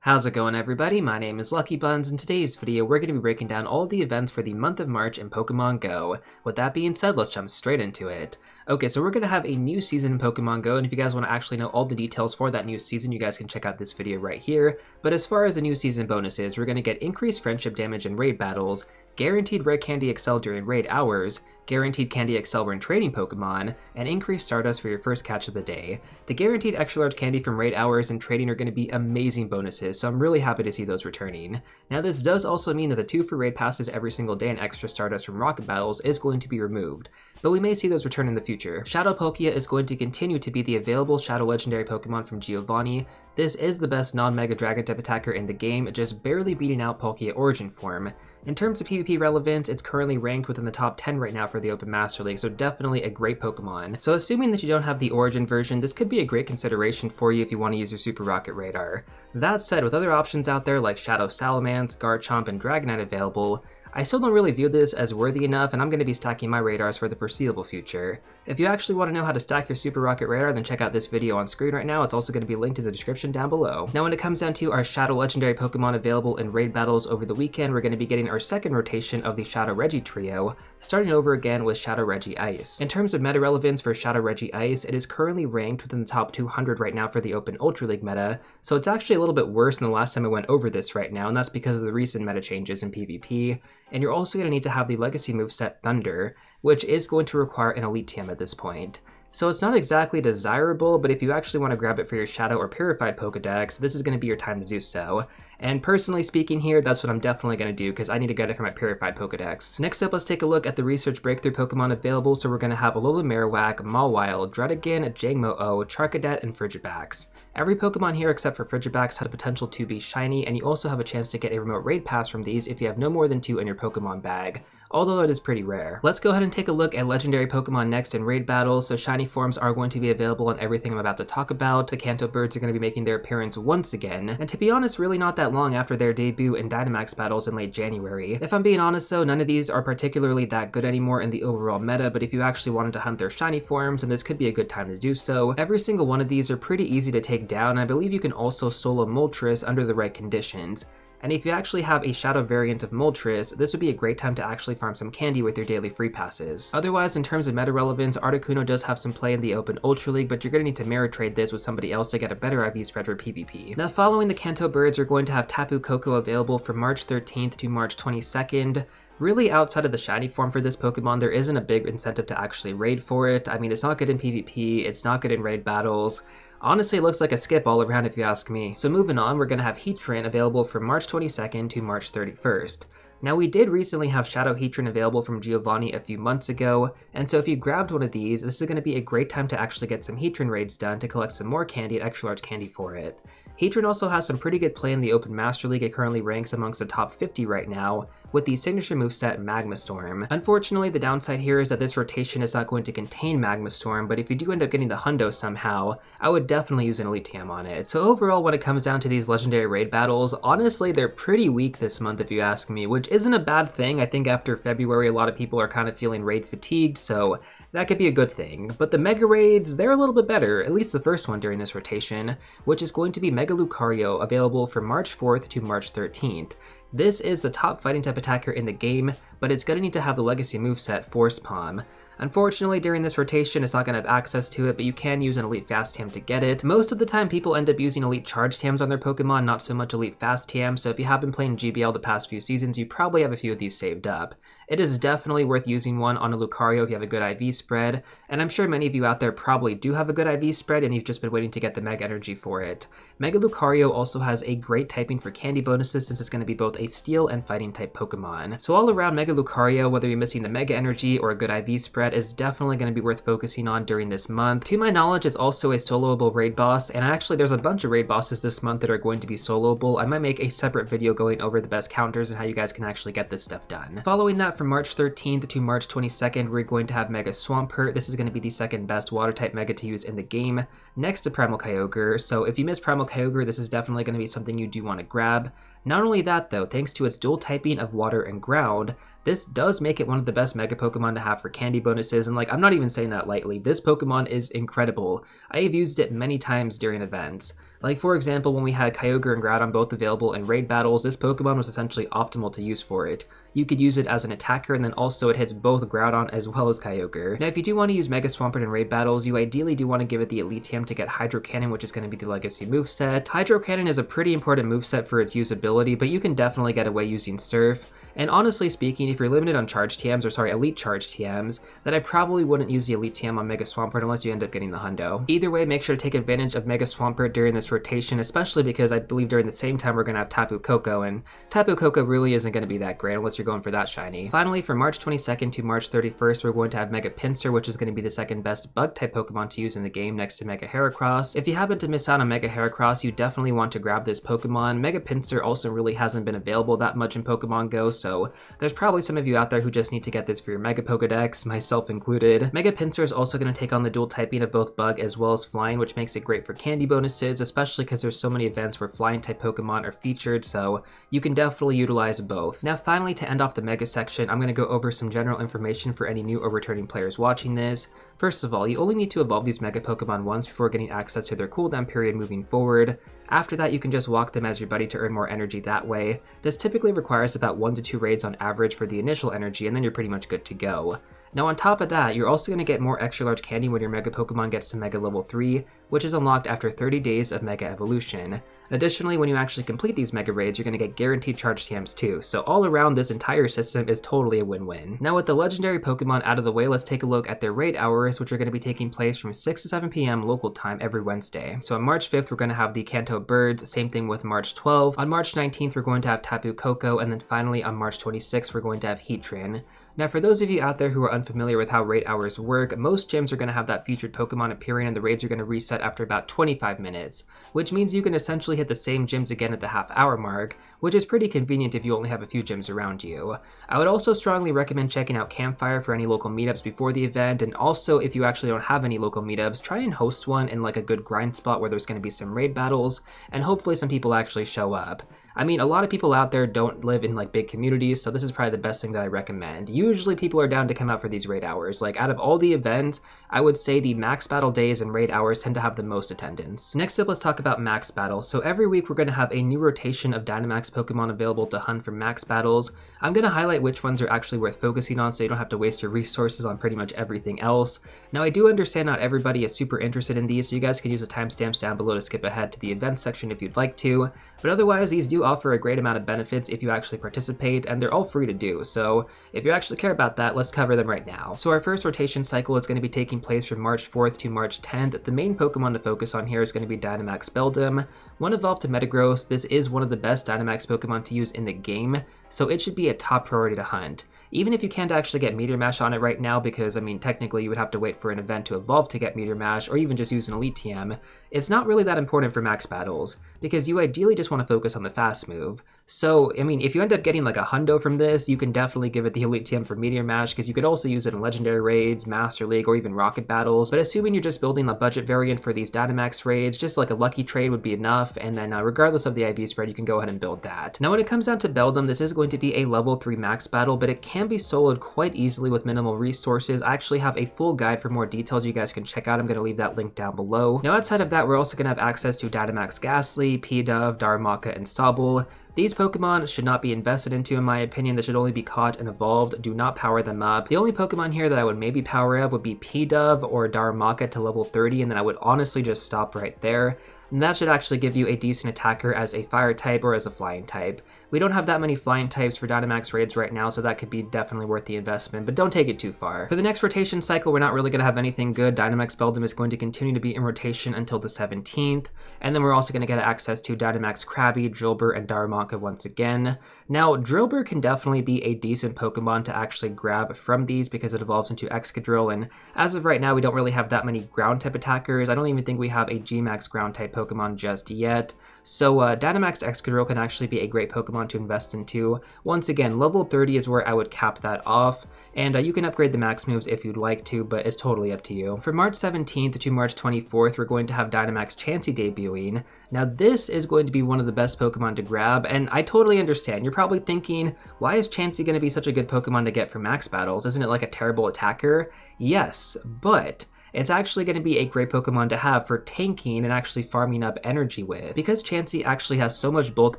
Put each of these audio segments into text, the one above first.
How's it going, everybody? My name is LuckyBunz. In today's video, we're going to be breaking down all the events for the month of March in Pokemon Go. With that being said, let's jump straight into it. Okay, so we're going to have a new season in Pokemon Go, and if you guys want to actually know all the details for that new season, you guys can check out this video right here. But as far as the new season bonuses, we're going to get increased friendship damage in raid battles, guaranteed Rare Candy XL during raid hours, guaranteed Candy XL when trading Pokemon, and increased Stardust for your first catch of the day. The guaranteed extra large candy from raid hours and trading are going to be amazing bonuses, so I'm really happy to see those returning. Now this does also mean that the 2 for raid passes every single day and extra Stardust from rocket battles is going to be removed, but we may see those return in the future. Shadow Palkia is going to continue to be the available Shadow Legendary Pokemon from Giovanni. This is the best non-Mega Dragon type attacker in the game, just barely beating out Palkia Origin Form. In terms of PvP relevance, it's currently ranked within the top 10 right now for the Open Master League, so definitely a great Pokemon. So assuming that you don't have the Origin version, this could be a great consideration for you if you want to use your Super Rocket Radar. That said, with other options out there like Shadow Salamence, Garchomp, and Dragonite available, I still don't really view this as worthy enough, and I'm going to be stacking my radars for the foreseeable future. If you actually want to know how to stack your Super Rocket Radar, then check out this video on screen right now. It's also going to be linked in the description down below. Now when it comes down to our Shadow Legendary Pokemon available in raid battles over the weekend, we're going to be getting our second rotation of the Shadow Reggie trio, starting over again with Shadow Reggie Ice. In terms of meta relevance for Shadow Reggie Ice, it is currently ranked within the top 200 right now for the Open Ultra League meta, so it's actually a little bit worse than the last time I went over this right now, and that's because of the recent meta changes in PvP. And you're also going to need to have the legacy moveset Thunder, which is going to require an Elite TM at this point. So it's not exactly desirable, but if you actually want to grab it for your Shadow or Purified Pokedex, this is going to be your time to do so. And personally speaking here, that's what I'm definitely going to do because I need to get it for my Purified Pokedex. Next up, let's take a look at the Research Breakthrough Pokemon available. So we're going to have Alola Marowak, Mawile, Druddigon, Jangmo-O, Charcadet, and Frigibax. Every Pokemon here except for Frigibax has the potential to be shiny, and you also have a chance to get a remote raid pass from these if you have no more than 2 in your Pokemon bag, although it is pretty rare. Let's go ahead and take a look at legendary Pokemon next in raid battles. So shiny forms are going to be available on everything I'm about to talk about. The Kanto birds are going to be making their appearance once again, and to be honest, really not that long after their debut in Dynamax battles in late January. If I'm being honest though, none of these are particularly that good anymore in the overall meta, but if you actually wanted to hunt their shiny forms, then this could be a good time to do so. Every single one of these are pretty easy to take down, and I believe you can also solo Moltres under the right conditions. And if you actually have a Shadow variant of Moltres, this would be a great time to actually farm some candy with your daily free passes. Otherwise, in terms of meta relevance, Articuno does have some play in the Open Ultra League, but you're going to need to mirror trade this with somebody else to get a better IV spread for PvP. Now following the Kanto birds, we're going to have Tapu Koko available from March 13th to March 22nd. Really, outside of the shiny form for this Pokemon, there isn't a big incentive to actually raid for it. I mean, it's not good in PvP, it's not good in raid battles. Honestly, it looks like a skip all around if you ask me. So moving on, we're going to have Heatran available from March 22nd to March 31st. Now we did recently have Shadow Heatran available from Giovanni a few months ago, and so if you grabbed one of these, this is going to be a great time to actually get some Heatran raids done to collect some more candy and extra large candy for it. Heatran also has some pretty good play in the Open Master League. It currently ranks amongst the top 50 right now, with the signature moveset Magma Storm. Unfortunately, the downside here is that this rotation is not going to contain Magma Storm, but if you do end up getting the Hundo somehow, I would definitely use an Elite TM on it. So overall, when it comes down to these legendary raid battles, honestly, they're pretty weak this month if you ask me, which isn't a bad thing. I think after February, a lot of people are kind of feeling raid fatigued, so that could be a good thing. But the Mega Raids, they're a little bit better, at least the first one during this rotation, which is going to be Mega Lucario, available from March 4th to March 13th. This is the top fighting type attacker in the game, but it's going to need to have the legacy moveset Force Palm. Unfortunately, during this rotation, it's not going to have access to it, but you can use an Elite Fast TM to get it. Most of the time, people end up using Elite Charge TMs on their Pokemon, not so much Elite Fast TM, so if you have been playing GBL the past few seasons, you probably have a few of these saved up. It is definitely worth using one on a Lucario if you have a good IV spread, and I'm sure many of you out there probably do have a good IV spread and you've just been waiting to get the Mega Energy for it. Mega Lucario also has a great typing for candy bonuses since it's going to be both a Steel and Fighting type Pokemon. So all around, Mega Lucario, whether you're missing the Mega Energy or a good IV spread, is definitely going to be worth focusing on during this month. To my knowledge, it's also a soloable raid boss, and actually there's a bunch of raid bosses this month that are going to be soloable. I might make a separate video going over the best counters and how you guys can actually get this stuff done. Following that, from March 13th to March 22nd, we're going to have Mega Swampert. This is going to be the second best water type Mega to use in the game, next to Primal Kyogre. So if you miss Primal Kyogre, this is definitely going to be something you do want to grab. Not only that though, thanks to its dual typing of water and ground, this does make it one of the best Mega Pokemon to have for candy bonuses, and like, I'm not even saying that lightly. This Pokemon is incredible. I have used it many times during events. Like for example, when we had Kyogre and Groudon both available in raid battles, this Pokemon was essentially optimal to use for it. You could use it as an attacker, and then also it hits both Groudon as well as Kyogre. Now if you do want to use Mega Swampert in raid battles, you ideally do want to give it the Elite TM to get Hydro Cannon, which is going to be the legacy moveset. Hydro Cannon is a pretty important moveset for its usability, but you can definitely get away using Surf. And honestly speaking, if you're limited on charge TMs, or sorry, elite charge TMs, then I probably wouldn't use the elite TM on Mega Swampert unless you end up getting the hundo. Either way, make sure to take advantage of Mega Swampert during this rotation, especially because I believe during the same time we're going to have Tapu Koko, and Tapu Koko really isn't going to be that great unless you're going for that shiny. Finally, from March 22nd to March 31st, we're going to have Mega Pinsir, which is going to be the second best bug-type Pokemon to use in the game next to Mega Heracross. If you happen to miss out on Mega Heracross, you definitely want to grab this Pokemon. Mega Pinsir also really hasn't been available that much in Pokemon GO, so there's probably some of you out there who just need to get this for your Mega Pokedex, myself included. Mega Pinsir is also going to take on the dual typing of both Bug as well as Flying, which makes it great for candy bonuses, especially because there's so many events where Flying type Pokemon are featured, so you can definitely utilize both. Now finally, to end off the Mega section, I'm going to go over some general information for any new or returning players watching this. First of all, you only need to evolve these Mega Pokemon once before getting access to their cooldown period moving forward. After that, you can just walk them as your buddy to earn more energy that way. This typically requires about 1 to 2 raids on average for the initial energy, and then you're pretty much good to go. Now on top of that, you're also going to get more extra large candy when your Mega Pokemon gets to Mega level 3, which is unlocked after 30 days of Mega Evolution. Additionally, when you actually complete these Mega Raids, you're going to get guaranteed charge TMs too, so all around this entire system is totally a win-win. Now with the legendary Pokemon out of the way, let's take a look at their raid hours, which are going to be taking place from 6 to 7 p.m. local time every Wednesday. So on March 5th, we're going to have the Kanto Birds, same thing with March 12th. On March 19th, we're going to have Tapu Koko, and then finally on March 26th, we're going to have Heatran. Now for those of you out there who are unfamiliar with how raid hours work, most gyms are going to have that featured Pokemon appearing and the raids are going to reset after about 25 minutes, which means you can essentially hit the same gyms again at the half-hour mark, which is pretty convenient if you only have a few gyms around you. I would also strongly recommend checking out Campfire for any local meetups before the event, and also if you actually don't have any local meetups, try and host one in like a good grind spot where there's going to be some raid battles, and hopefully some people actually show up. I mean, a lot of people out there don't live in like big communities, so this is probably the best thing that I recommend. Usually people are down to come out for these raid hours. Like out of all the events, I would say the max battle days and raid hours tend to have the most attendance. Next up, let's talk about max battles. So every week we're going to have a new rotation of Dynamax Pokemon available to hunt for max battles. I'm going to highlight which ones are actually worth focusing on so you don't have to waste your resources on pretty much everything else. Now I do understand not everybody is super interested in these, so you guys can use the timestamps down below to skip ahead to the events section if you'd like to, but otherwise these do offer a great amount of benefits if you actually participate, and they're all free to do, so if you actually care about that, let's cover them right now. So our first rotation cycle is going to be taking place from March 4th to March 10th. The main Pokemon to focus on here is going to be Dynamax Beldum. When evolved to Metagross, this is one of the best Dynamax Pokemon to use in the game, so it should be a top priority to hunt. Even if you can't actually get Meteor Mash on it right now, because I mean technically you would have to wait for an event to evolve to get Meteor Mash, or even just use an Elite TM, it's not really that important for max battles, because you ideally just want to focus on the fast move. So, I mean, if you end up getting like a hundo from this, you can definitely give it the Elite TM for Meteor Mash, because you could also use it in Legendary Raids, Master League, or even Rocket Battles, but assuming you're just building a budget variant for these Dynamax raids, just like a Lucky Trade would be enough, and then regardless of the IV spread, you can go ahead and build that. Now when it comes down to Beldum, this is going to be a level 3 max battle, but it can be soloed quite easily with minimal resources. I actually have a full guide for more details you guys can check out. I'm going to leave that link down below. Now outside of that, we're also going to have access to Dynamax Ghastly, Pidove, Darumaka, and Sobble. These Pokemon should not be invested into, in my opinion. They should only be caught and evolved. Do not power them up. The only Pokemon here that I would maybe power up would be Pidove or Darumaka to level 30, and then I would honestly just stop right there. And that should actually give you a decent attacker as a fire type or as a flying type. We don't have that many flying types for Dynamax raids right now, so that could be definitely worth the investment, but don't take it too far. For the next rotation cycle, we're not really going to have anything good. Dynamax Beldum is going to continue to be in rotation until the 17th, and then we're also going to get access to Dynamax Krabby, Drillbur, and Darumaka once again. Now, Drillbur can definitely be a decent Pokemon to actually grab from these because it evolves into Excadrill, and as of right now, we don't really have that many ground-type attackers. I don't even think we have a G-Max ground-type Pokemon just yet. So Dynamax Excadrill can actually be a great Pokemon to invest into. Once again, level 30 is where I would cap that off, and you can upgrade the max moves if you'd like to, but it's totally up to you. For March 17th to March 24th, we're going to have Dynamax Chansey debuting. Now this is going to be one of the best Pokemon to grab, and I totally understand. You're probably thinking, why is Chansey going to be such a good Pokemon to get for max battles? Isn't it like a terrible attacker? Yes, but it's actually going to be a great Pokemon to have for tanking and actually farming up energy with. Because Chansey actually has so much bulk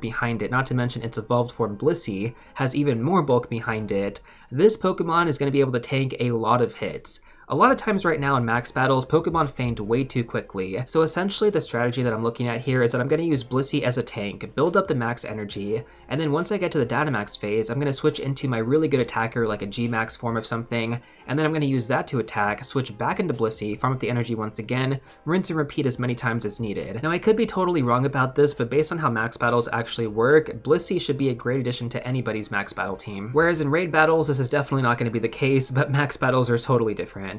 behind it, not to mention its evolved form Blissey has even more bulk behind it, this Pokemon is going to be able to tank a lot of hits. A lot of times right now in max battles, Pokemon faint way too quickly. So essentially the strategy that I'm looking at here is that I'm going to use Blissey as a tank, build up the max energy, and then once I get to the Dynamax phase, I'm going to switch into my really good attacker like a G-Max form of something, and then I'm going to use that to attack, switch back into Blissey, farm up the energy once again, rinse and repeat as many times as needed. Now I could be totally wrong about this, but based on how max battles actually work, Blissey should be a great addition to anybody's max battle team. Whereas in raid battles, this is definitely not going to be the case, but max battles are totally different.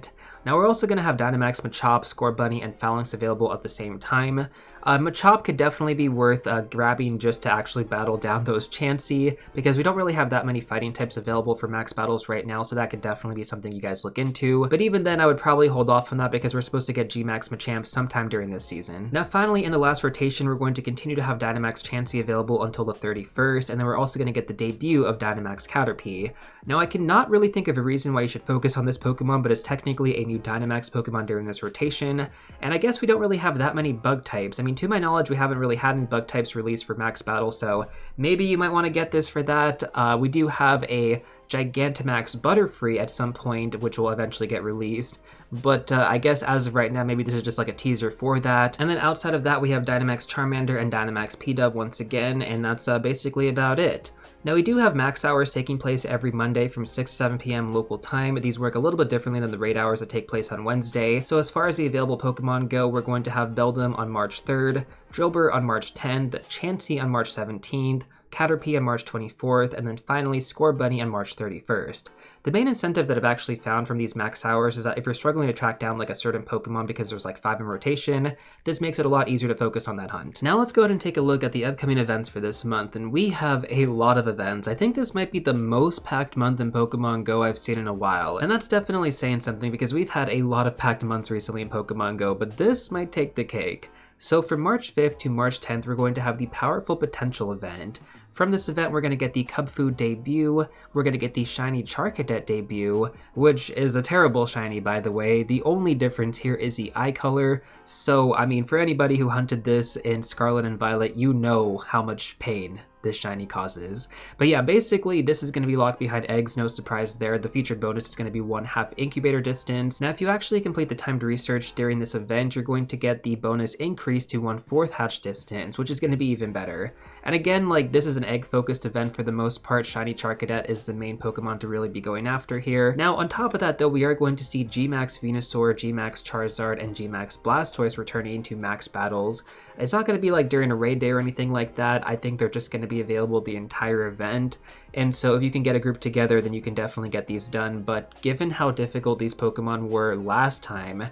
Now we're also going to have Dynamax, Machop, Scorbunny, and Phalanx available at the same time. Machop could definitely be worth grabbing just to actually battle down those Chansey, because we don't really have that many fighting types available for max battles right now, so that could definitely be something you guys look into. But even then, I would probably hold off on that because we're supposed to get G-Max Machamp sometime during this season. Now finally, in the last rotation, we're going to continue to have Dynamax Chansey available until the 31st, and then we're also going to get the debut of Dynamax Caterpie. Now I cannot really think of a reason why you should focus on this Pokemon, but it's technically a new Dynamax Pokemon during this rotation, and I guess we don't really have that many bug types. I mean, to my knowledge, we haven't really had any bug types released for max battle, so maybe you might want to get this for that. We do have a Gigantamax Butterfree at some point, which will eventually get released, but I guess as of right now, maybe this is just like a teaser for that. And then outside of that, we have Dynamax Charmander and Dynamax Pidove once again, and that's basically about it. Now we do have max hours taking place every Monday from 6 to 7 p.m. local time. These work a little bit differently than the raid hours that take place on Wednesday. So as far as the available Pokemon go, we're going to have Beldum on March 3rd, Drillbur on March 10th, Chansey on March 17th, Caterpie on March 24th, and then finally Scorbunny on March 31st. The main incentive that I've actually found from these max hours is that if you're struggling to track down like a certain Pokemon because there's like 5 in rotation, this makes it a lot easier to focus on that hunt. Now let's go ahead and take a look at the upcoming events for this month, and we have a lot of events. I think this might be the most packed month in Pokemon Go I've seen in a while, and that's definitely saying something because we've had a lot of packed months recently in Pokemon Go, but this might take the cake. So from March 5th to March 10th, we're going to have the Powerful Potential event. From this event, we're going to get the Cubfu debut, we're going to get the Shiny Charcadet debut, which is a terrible shiny, by the way. The only difference here is the eye color, so, I mean, for anybody who hunted this in Scarlet and Violet, you know how much pain this shiny causes. But yeah, basically this is going to be locked behind eggs, no surprise there. The featured bonus is going to be 1/2 incubator distance. Now if you actually complete the timed research during this event, you're going to get the bonus increase to 1/4 hatch distance, which is going to be even better. And again, like, this is an egg focused event for the most part. Shiny Charcadet is the main Pokemon to really be going after here. Now on top of that though, we are going to see G-Max Venusaur, G-Max Charizard, and G-Max Blastoise returning to max battles. It's not going to be like during a raid day or anything like that. I think they're just going to be available the entire event, and so if you can get a group together, then you can definitely get these done. But given how difficult these Pokemon were last time,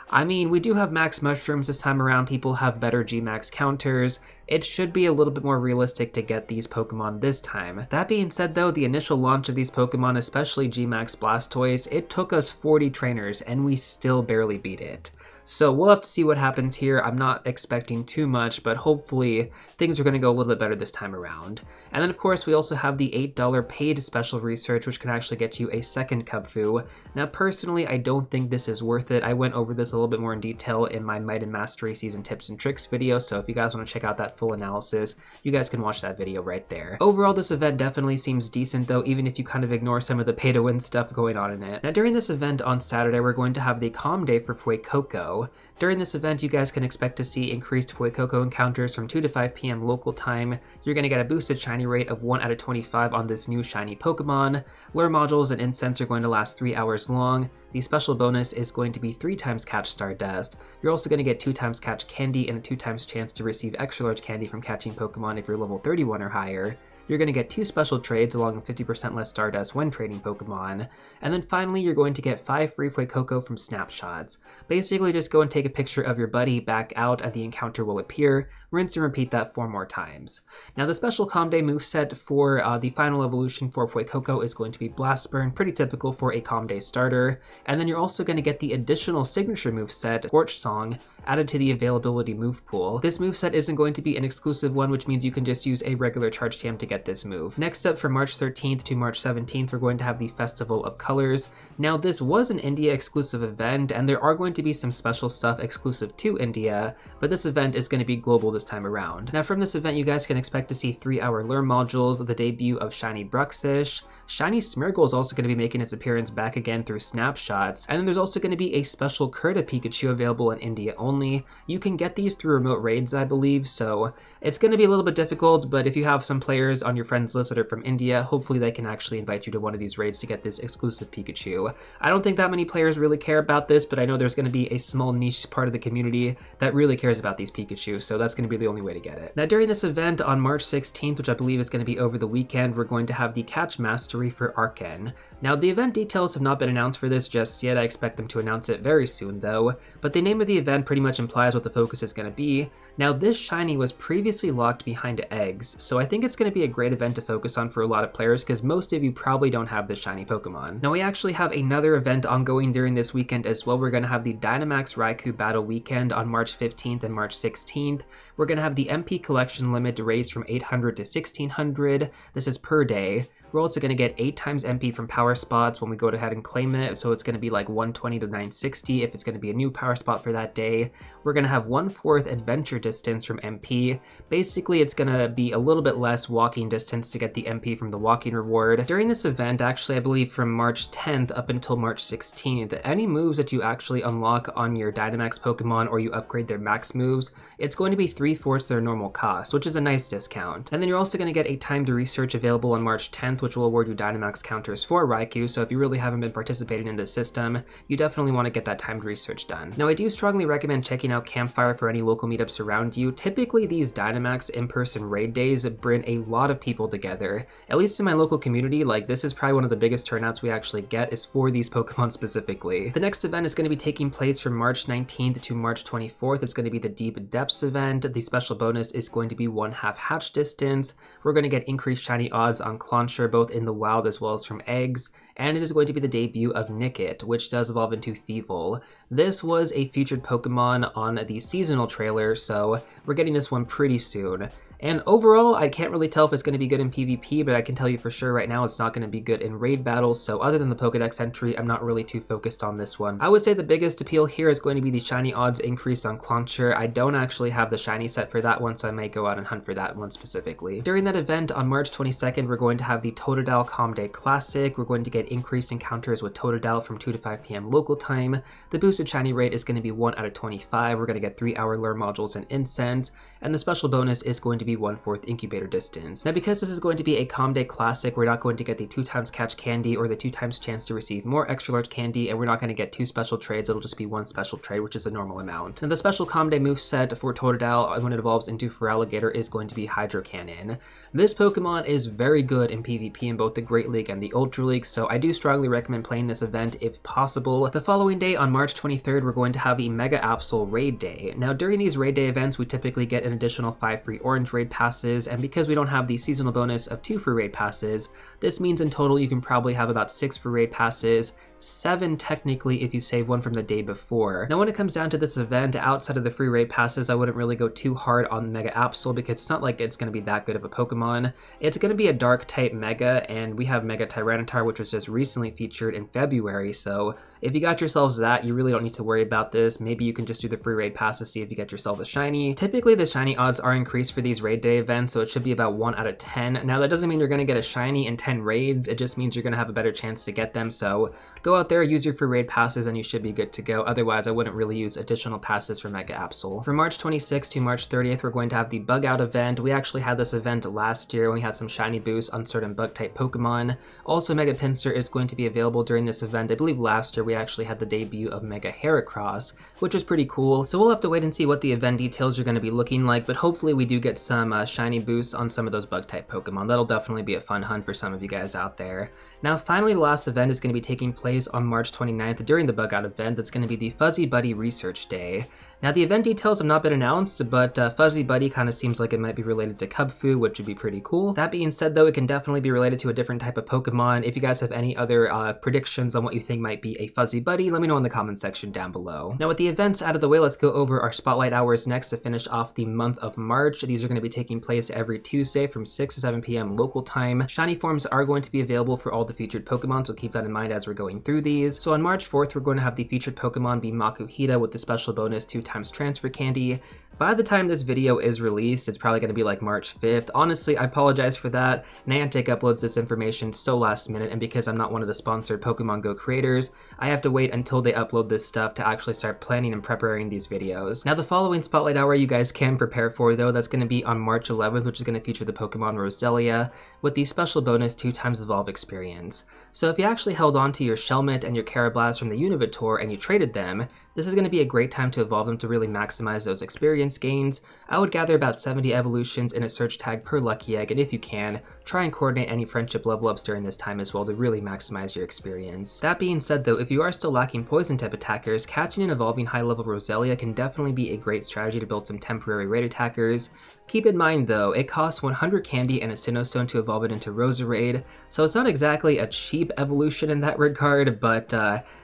I mean, we do have max mushrooms this time around, people have better G-Max counters, it should be a little bit more realistic to get these Pokemon this time. That being said though, the initial launch of these Pokemon, especially G-Max Blastoise, it took us 40 trainers and we still barely beat it. So we'll have to see what happens here. I'm not expecting too much, but hopefully things are going to go a little bit better this time around. And then of course we also have the $8 paid special research, which can actually get you a second Cubfu. Now personally, I don't think this is worth it. I went over this a little bit more in detail in my Might and Mastery Season Tips and Tricks video, so if you guys want to check out that full analysis, you guys can watch that video right there. Overall, this event definitely seems decent though, even if you kind of ignore some of the pay to win stuff going on in it. Now during this event on Saturday, we're going to have the Calm Day for Fuecoco. During this event, you guys can expect to see increased Fuecoco encounters from 2 to 5 p.m. local time. You're going to get a boosted shiny rate of 1 out of 25 on this new shiny Pokemon. Lure modules and incense are going to last 3 hours long. The special bonus is going to be 3 times catch Stardust. You're also going to get 2 times catch candy and a 2 times chance to receive extra large candy from catching Pokemon if you're level 31 or higher. You're going to get 2 special trades along with 50% less Stardust when trading Pokemon. And then finally, you're going to get 5 free Fuecoco from snapshots. Basically, just go and take a picture of your buddy, back out, and the encounter will appear. rinse and repeat that 4 more times. Now the special Calm Day moveset for the final evolution for Fuecoco is going to be Blast Burn, pretty typical for a Calm Day starter. And then you're also going to get the additional signature moveset, Scorch Song, added to the availability move pool. This moveset isn't going to be an exclusive one, which means you can just use a regular charge TM to get this move. Next up, from March 13th to March 17th, we're going to have the Festival of Colors. Now this was an India exclusive event, and there are going to be some special stuff exclusive to India, but this event is going to be global this time around. Now from this event, you guys can expect to see 3-hour lure modules, the debut of Shiny Bruxish, Shiny Smeargle is also going to be making its appearance back again through snapshots, and then there's also going to be a special Kurta Pikachu available in India only. You can get these through remote raids, I believe, so it's going to be a little bit difficult, but if you have some players on your friends list that are from India, hopefully they can actually invite you to one of these raids to get this exclusive Pikachu. I don't think that many players really care about this, but I know there's going to be a small niche part of the community that really cares about these Pikachu, so that's going to be the only way to get it. Now during this event on March 16th, which I believe is going to be over the weekend, we're going to have the Catch Mastery for Arcan. Now the event details have not been announced for this just yet. I expect them to announce it very soon though, but the name of the event pretty much implies what the focus is going to be. Now this shiny was previously locked behind eggs, so I think it's going to be a great event to focus on for a lot of players because most of you probably don't have this shiny Pokemon. Now we actually have another event ongoing during this weekend as well. We're going to have the Dynamax Raikou Battle Weekend on March 15th and March 16th. We're going to have the MP collection limit raised from 800 to 1600. This is per day. We're also going to get 8 times MP from power spots when we go ahead and claim it, so it's going to be like 120 to 960 if it's going to be a new power spot for that day. We're going to have 1/4 adventure distance from MP. Basically, it's going to be a little bit less walking distance to get the MP from the walking reward. During this event, actually, I believe from March 10th up until March 16th, any moves that you actually unlock on your Dynamax Pokemon or you upgrade their max moves, it's going to be 3/4 their normal cost, which is a nice discount. And then you're also going to get a time to research available on March 10th, which will award you Dynamax counters for Raikou, so if you really haven't been participating in this system, you definitely want to get that timed research done. Now I do strongly recommend checking out Campfire for any local meetups around you. Typically these Dynamax in-person raid days bring a lot of people together. At least in my local community, like this is probably one of the biggest turnouts we actually get is for these Pokemon specifically. The next event is going to be taking place from March 19th to March 24th. It's going to be the Deep Depths event. The special bonus is going to be 1/2 hatch distance. We're going to get increased shiny odds on Clauncher both in the wild as well as from eggs, and it is going to be the debut of Nickit, which does evolve into Thievul. This was a featured Pokemon on the seasonal trailer, so we're getting this one pretty soon. And overall, I can't really tell if it's going to be good in PvP, but I can tell you for sure right now it's not going to be good in raid battles, so other than the Pokedex entry, I'm not really too focused on this one. I would say the biggest appeal here is going to be the shiny odds increased on Clauncher. I don't actually have the shiny set for that one, so I might go out and hunt for that one specifically. During that event on March 22nd, we're going to have the Totodile Calm Day Classic. We're going to get increased encounters with Totodile from 2 to 5 p.m. local time. The boosted shiny rate is going to be 1 out of 25. We're going to get 3-hour lure modules and incense, and the special bonus is going to be 1/4 incubator distance. Now because this is going to be a Calm Day Classic, we're not going to get the 2 times catch candy or the 2 times chance to receive more extra large candy, and we're not going to get 2 special trades. It'll just be 1 special trade, which is a normal amount. And the special Calm Day moveset for Totodile when it evolves into Feraligatr is going to be Hydro Cannon. This Pokemon is very good in PvP in both the Great League and the Ultra League, so I do strongly recommend playing this event if possible. The following day on March 23rd, we're going to have a Mega Absol Raid Day. Now during these Raid Day events, we typically get an additional 5 free Orange Raid Passes, and because we don't have the seasonal bonus of 2 free Raid Passes, this means in total you can probably have about 6 free Raid Passes, 7 technically if you save one from the day before. Now when it comes down to this event, outside of the free raid passes, I wouldn't really go too hard on Mega Absol because it's not like it's going to be that good of a Pokemon. It's going to be a dark type Mega, and we have Mega Tyranitar, which was just recently featured in February, so if you got yourselves that, you really don't need to worry about this. Maybe you can just do the free raid passes, see if you get yourself a shiny. Typically the shiny odds are increased for these raid day events, so it should be about 1 out of 10. Now that doesn't mean you're going to get a shiny in 10 raids, it just means you're going to have a better chance to get them, so go out there, use your free raid passes, and you should be good to go. Otherwise, I wouldn't really use additional passes for Mega Absol. From March 26th to March 30th, we're going to have the Bug Out event. We actually had this event last year when we had some shiny boosts on certain bug-type Pokemon. Also, Mega Pinsir is going to be available during this event. I believe last year we actually had the debut of Mega Heracross, which is pretty cool. So we'll have to wait and see what the event details are going to be looking like, but hopefully we do get some shiny boosts on some of those bug-type Pokemon. That'll definitely be a fun hunt for some of you guys out there. Now, finally, the last event is going to be taking place on March 29th during the Bug Out event. That's going to be the Fuzzy Buddy Research Day. Now the event details have not been announced, but Fuzzy Buddy kind of seems like it might be related to Kubfu, which would be pretty cool. That being said though, it can definitely be related to a different type of Pokemon. If you guys have any other predictions on what you think might be a Fuzzy Buddy, let me know in the comment section down below. Now with the events out of the way, let's go over our spotlight hours next to finish off the month of March. These are going to be taking place every Tuesday from 6 to 7 p.m. local time. Shiny forms are going to be available for all the featured Pokemon, so keep that in mind as we're going through these. So on March 4th, we're going to have the featured Pokemon be Makuhita with the special bonus 2x transfer candy. By the time this video is released, it's probably going to be like March 5th. Honestly, I apologize for that. Niantic uploads this information so last minute, and because I'm not one of the sponsored Pokemon GO creators, I have to wait until they upload this stuff to actually start planning and preparing these videos. Now the following spotlight hour you guys can prepare for though, that's going to be on March 11th, which is going to feature the Pokemon Roselia with the special bonus 2x Evolve experience. So if you actually held on to your Shelmet and your Carablast from the Univitor and you traded them, this is going to be a great time to evolve them to really maximize those experience gains. I would gather about 70 evolutions in a search tag per Lucky Egg, and if you can, try and coordinate any friendship level ups during this time as well to really maximize your experience. That being said though, if you are still lacking poison type attackers, catching and evolving high level Roselia can definitely be a great strategy to build some temporary raid attackers. Keep in mind though, it costs 100 candy and a Sinnoh Stone to evolve it into Roserade, so it's not exactly a cheap evolution in that regard, but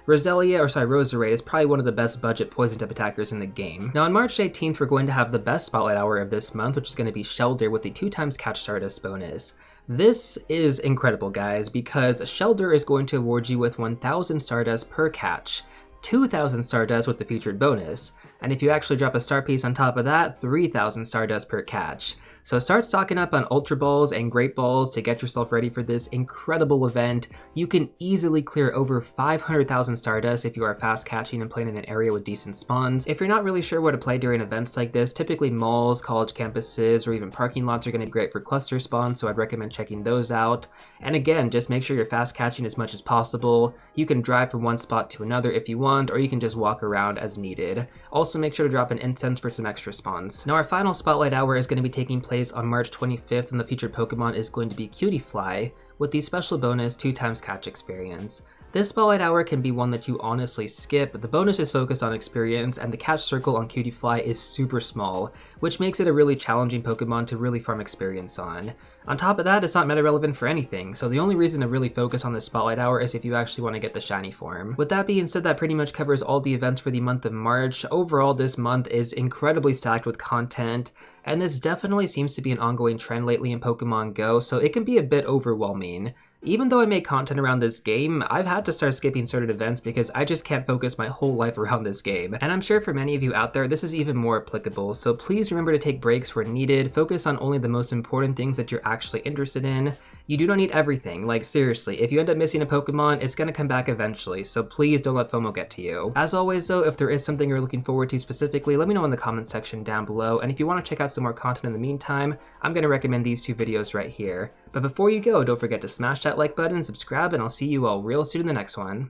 Roserade is probably one of the best budget poison type attackers in the game. Now on March 18th, we're going to have the best spotlight hour of this month, which is going to be Shelder with the 2x Catch Stardust bonus. This is incredible guys, because Shelder is going to award you with 1000 Stardust per catch, 2000 Stardust with the featured bonus, and if you actually drop a star piece on top of that, 3000 Stardust per catch. So start stocking up on Ultra Balls and Great Balls to get yourself ready for this incredible event. You can easily clear over 500,000 Stardust if you are fast catching and playing in an area with decent spawns. If you're not really sure where to play during events like this, typically malls, college campuses, or even parking lots are going to be great for cluster spawns, so I'd recommend checking those out. And again, just make sure you're fast catching as much as possible. You can drive from one spot to another if you want, or you can just walk around as needed. Also make sure to drop an incense for some extra spawns. Now our final spotlight hour is going to be taking place on March 25th, and the featured Pokemon is going to be Cutiefly with the special bonus 2x Catch experience. This spotlight hour can be one that you honestly skip, but the bonus is focused on experience, and the catch circle on Cutiefly is super small, which makes it a really challenging Pokemon to really farm experience on. On top of that, it's not meta relevant for anything, so the only reason to really focus on this spotlight hour is if you actually want to get the shiny form. With that being said, that pretty much covers all the events for the month of March. Overall, this month is incredibly stacked with content, and this definitely seems to be an ongoing trend lately in Pokemon GO, so it can be a bit overwhelming. Even though I make content around this game, I've had to start skipping certain events because I just can't focus my whole life around this game. And I'm sure for many of you out there, this is even more applicable, so please remember to take breaks where needed, focus on only the most important things that you're actually interested in. You do not need everything, like seriously, if you end up missing a Pokemon, it's gonna come back eventually, so please don't let FOMO get to you. As always though, if there is something you're looking forward to specifically, let me know in the comment section down below, and if you want to check out some more content in the meantime, I'm gonna recommend these two videos right here. But before you go, don't forget to smash that like button, subscribe, and I'll see you all real soon in the next one.